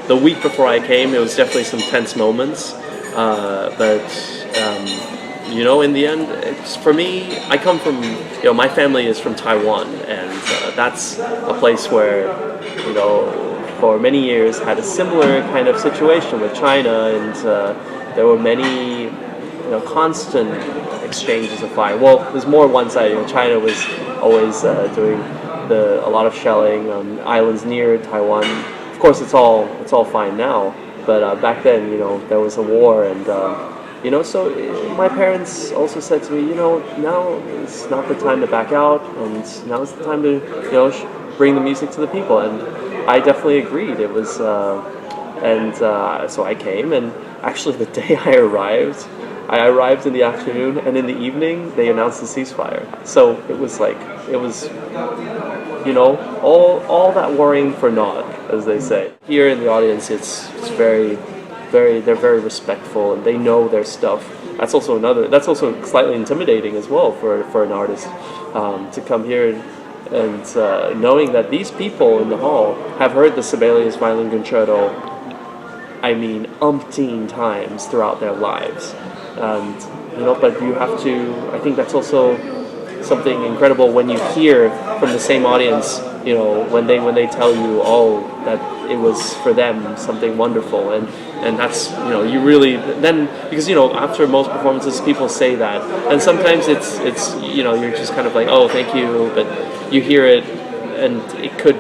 the week before I came, it was definitely some tense moments, but in the end, it's, for me, I come from, my family is from Taiwan, and that's a place where, for many years had a similar kind of situation with China, and there were many, constant exchanges of fire. Well, there's more one side. China was always doing a lot of shelling on islands near Taiwan. Of course, it's all fine now, but back then, there was a war, and so my parents also said to me, now is not the time to back out, and now is the time to, bring the music to the people, and I definitely agreed. It was, so I came, and actually the day I arrived in the afternoon, and in the evening they announced the ceasefire. So it was all that worrying for naught, as they say. Here in the audience, it's very, they're very respectful, and they know their stuff. That's also slightly intimidating as well for an artist to come here and knowing that these people in the hall have heard the Sibelius Violin Concerto, umpteen times throughout their lives. And but you have to, I think that's also something incredible when you hear from the same audience, when they tell you, that it was for them something wonderful, and that's, you really, then, because, after most performances people say that, and sometimes it's you're just kind of like, oh, thank you, but you hear it, and it could,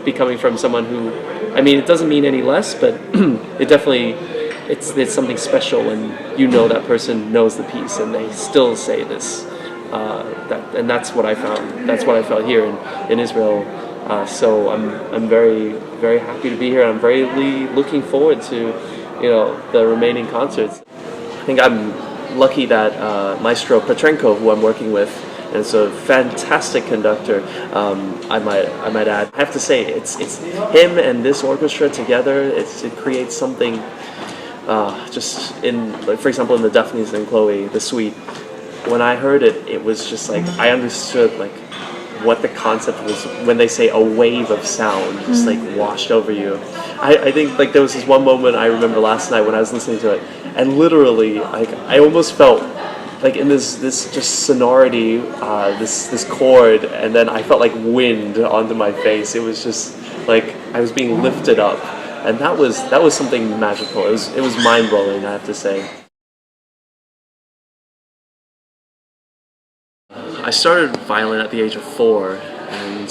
be coming from someone who, it doesn't mean any less, but it definitely, it's something special, and that person knows the piece, and they still say this. And that's what I found. That's what I felt here in Israel. So I'm very, very happy to be here. I'm very looking forward to the remaining concerts. I think I'm lucky that Maestro Petrenko, who I'm working with, and it's a fantastic conductor. I might add. I have to say, it's him and this orchestra together. It creates something. Just for example, in the Daphnis and Chloe, the suite. When I heard it, it was just like I understood what the concept was when they say a wave of sound just washed over you. I think there was this one moment I remember last night when I was listening to it, and literally I almost felt in this just sonority, this chord, and then I felt like wind onto my face. It was just like I was being lifted up, and that was something magical. It was mind blowing, I have to say. I started violin at the age of 4, and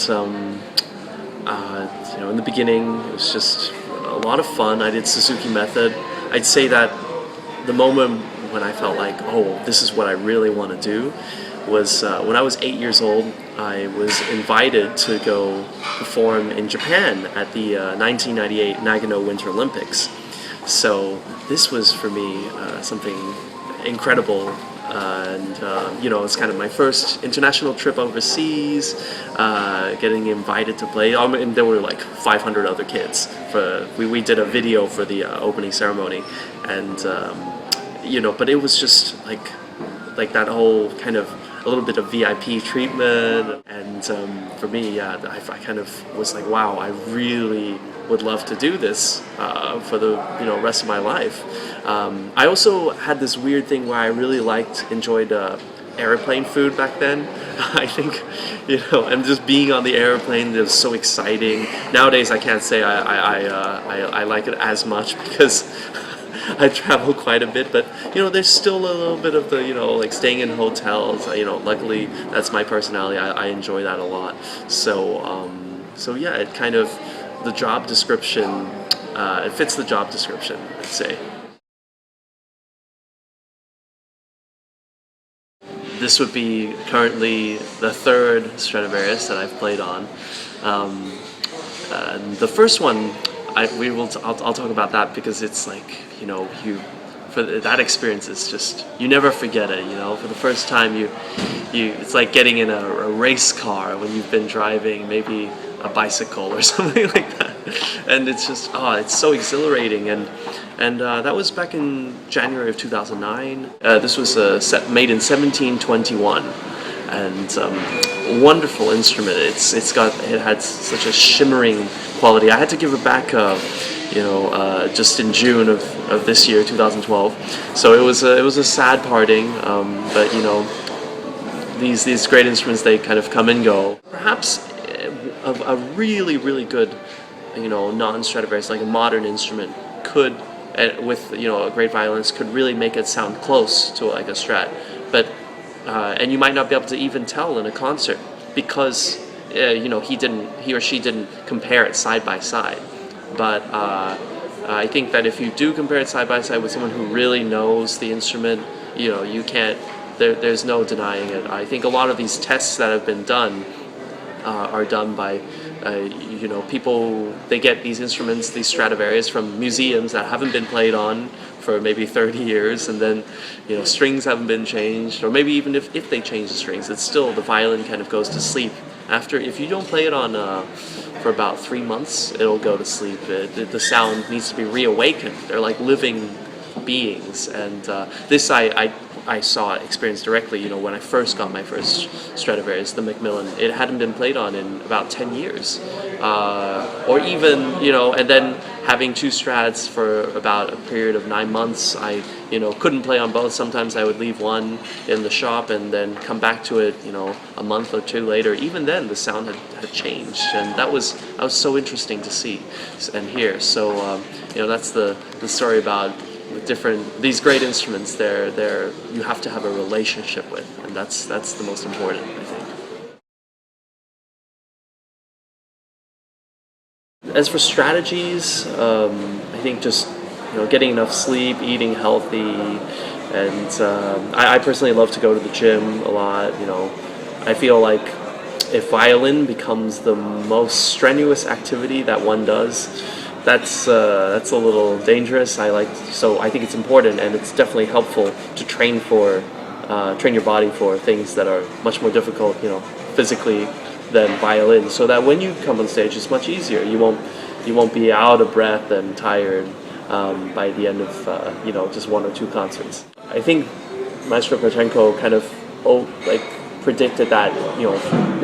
in the beginning it was just a lot of fun. I did Suzuki method. I'd say that the moment when I felt like, oh, this is what I really want to do, was when I was 8 years old. I was invited to go perform in Japan at the 1998 Nagano Winter Olympics. So this was for me something incredible. And it's kind of my first international trip overseas, getting invited to play. And there were 500 other kids. We did a video for the opening ceremony, and but it was just like that whole kind of a little bit of VIP treatment. And for me, I kind of was like, wow, I really would love to do this for the rest of my life. I also had this weird thing where I really enjoyed airplane food back then. I think and just being on the airplane was so exciting. Nowadays I can't say I like it as much because I travel quite a bit, but there's still a little bit of the staying in hotels. Luckily that's my personality. I enjoy that a lot. So yeah, it kind of, the job description, it fits the job description, I'd say. This would be currently the third Stradivarius that I've played on. The first one, I'll talk about that because it's for that experience, it's just, you never forget it. For the first time, it's like getting in a race car when you've been driving maybe a bicycle or something like that, and it's just it's so exhilarating. And that was back in January of 2009. This was made in 1721, and wonderful instrument. It had such a shimmering quality. I had to give it back, just in June of this year, 2012. So it was a sad parting, but these great instruments, they kind of come and go. Perhaps a really really good non-Stradivarius, like a modern instrument, could with a great violinist could really make it sound close to like a Strat, but and you might not be able to even tell in a concert because he or she didn't compare it side by side. But I think that if you do compare it side by side with someone who really knows the instrument, you can't. There's no denying it. I think a lot of these tests that have been done are done by people. They get these instruments, these Stradivarius, from museums that haven't been played on for maybe 30 years, and then strings haven't been changed, or maybe even if they change the strings, it's still, the violin kind of goes to sleep after. If you don't play it on for about 3 months, it'll go to sleep. The sound needs to be reawakened. They're like living beings, and this I saw experience directly. When I first got my first Stradivarius, the Macmillan, it hadn't been played on in about 10 years, or even and then having two Strats for about a period of 9 months, I couldn't play on both. Sometimes I would leave one in the shop and then come back to it a month or two later. Even then the sound had changed, and that was so interesting to see and hear. So that's the story about these great instruments. They're you have to have a relationship with, and that's the most important, I think. As for strategies, I think just getting enough sleep, eating healthy, and I personally love to go to the gym a lot. I feel like if violin becomes the most strenuous activity that one does, that's a little dangerous. So I think it's important, and it's definitely helpful to train your body for things that are much more difficult, physically, than violin, so that when you come on stage, it's much easier. You won't be out of breath and tired by the end of just one or two concerts. I think Maestro Kravchenko kind of predicted that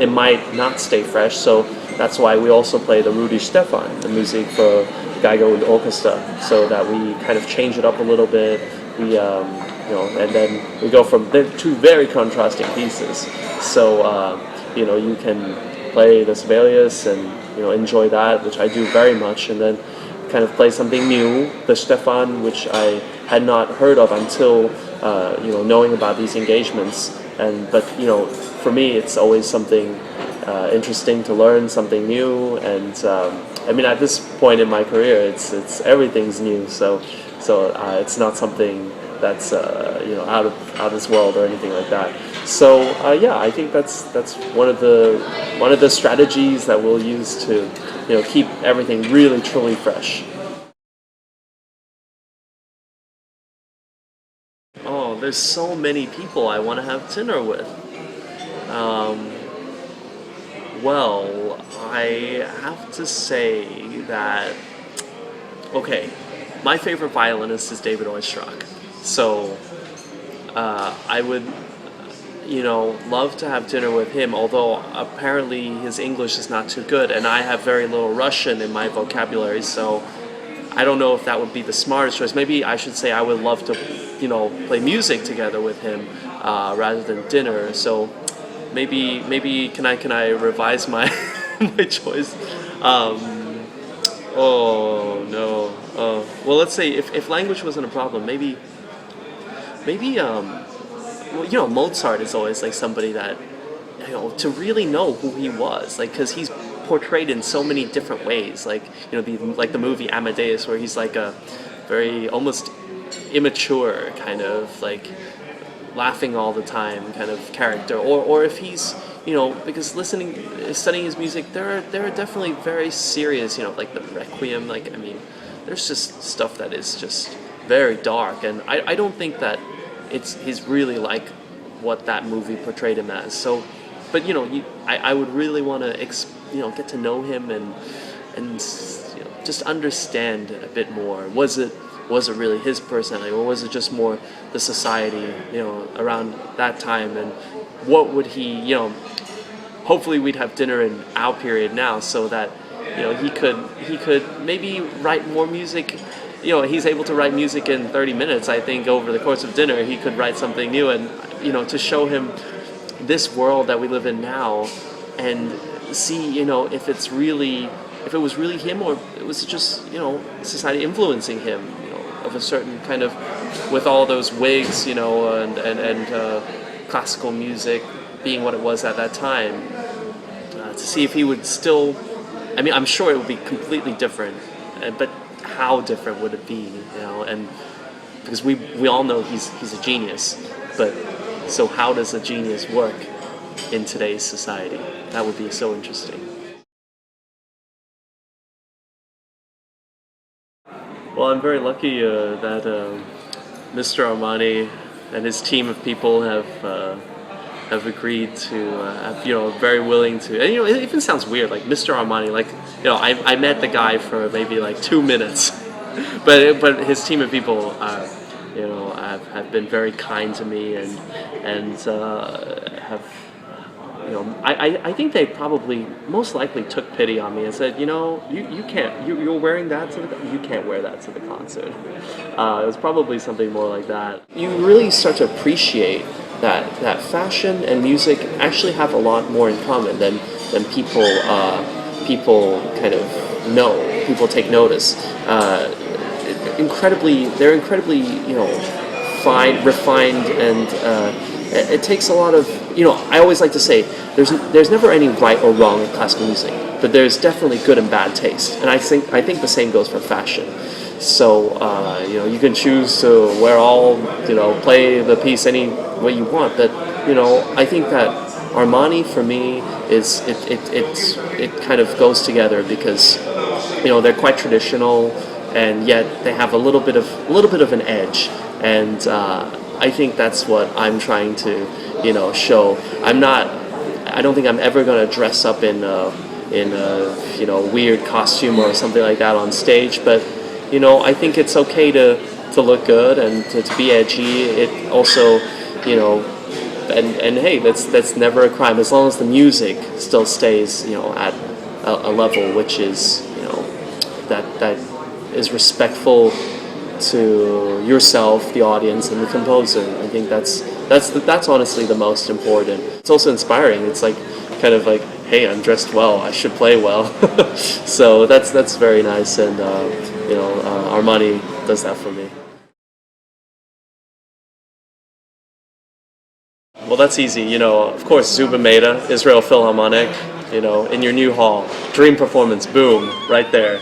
it might not stay fresh, so that's why we also play the Rudy Stephan, the music for Geiger and Orchestra, so that we kind of change it up a little bit. We and then we go from, they're two very contrasting pieces, so you can play the Sibelius and enjoy that, which I do very much, and then kind of play something new, the Stephan, which I had not heard of until knowing about these engagements. But for me, it's always something interesting to learn, something new, and at this point in my career, it's everything's new, so it's not something that's out of this world or anything like that. So I think that's one of the strategies that we'll use to keep everything really truly fresh. Oh, there's so many people I want to have dinner with. Well, I have to say that, okay, my favorite violinist is David Oistrakh. So I would, love to have dinner with him, although apparently his English is not too good, and I have very little Russian in my vocabulary, so I don't know if that would be the smartest choice. Maybe I should say I would love to, play music together with him rather than dinner. So maybe can I revise my my choice? Oh no. Well, let's say if language wasn't a problem, maybe Mozart is always like somebody that to really know who he was, because he's portrayed in so many different ways, the movie Amadeus, where he's like a very almost immature kind of laughing all the time kind of character, or if he's because studying his music, there are definitely very serious, like the Requiem, there's just stuff that is just very dark, and I don't think that he's really like what that movie portrayed him as. So, but I would really want to get to know him and just understand a bit more. Was it really his personality, or was it just more the society around that time, and what would he hopefully we'd have dinner in our period now, so that he could maybe write more music. He's able to write music in 30 minutes. I think over the course of dinner, he could write something new, and to show him this world that we live in now, and see if it was really him, or it was just society influencing him, of a certain kind of, with all those wigs, and classical music being what it was at that time, to see if he would still. I mean, I'm sure it would be completely different, but how different would it be? And because we all know he's a genius, but so how does a genius work in today's society? That would be so interesting. Well, I'm very lucky that Mr. Armani and his team of people have agreed to, very willing to. And it even sounds weird, like Mr. Armani. Like I met the guy for maybe like 2 minutes, but his team of people, have been very kind to me, and have. I think they probably most likely took pity on me and said, you can't, you're wearing that you can't wear that to the concert. It was probably something more like that. You really start to appreciate that fashion and music actually have a lot more in common than people kind of know. People take notice. They're incredibly fine, refined, and it takes a lot of. I always like to say there's never any right or wrong in classical music, but there's definitely good and bad taste, and I think the same goes for fashion. So you can choose to wear play the piece any way you want, but I think that Armani for me is it kind of goes together because they're quite traditional, and yet they have a little bit of an edge, and I think that's what I'm trying to show. I don't think I'm ever going to dress up in a weird costume or something like that on stage, but I think it's okay to look good and to be edgy. It also, and hey, that's never a crime as long as the music still stays, at a level which is, that is respectful to yourself, the audience, and the composer. I think that's honestly the most important. It's also inspiring. It's like kind of like, hey, I'm dressed well, I should play well. So that's very nice, and Armani does that for me. Well, that's easy. Of course, Zuba Mehta, Israel Philharmonic. In your new hall, dream performance, boom, right there.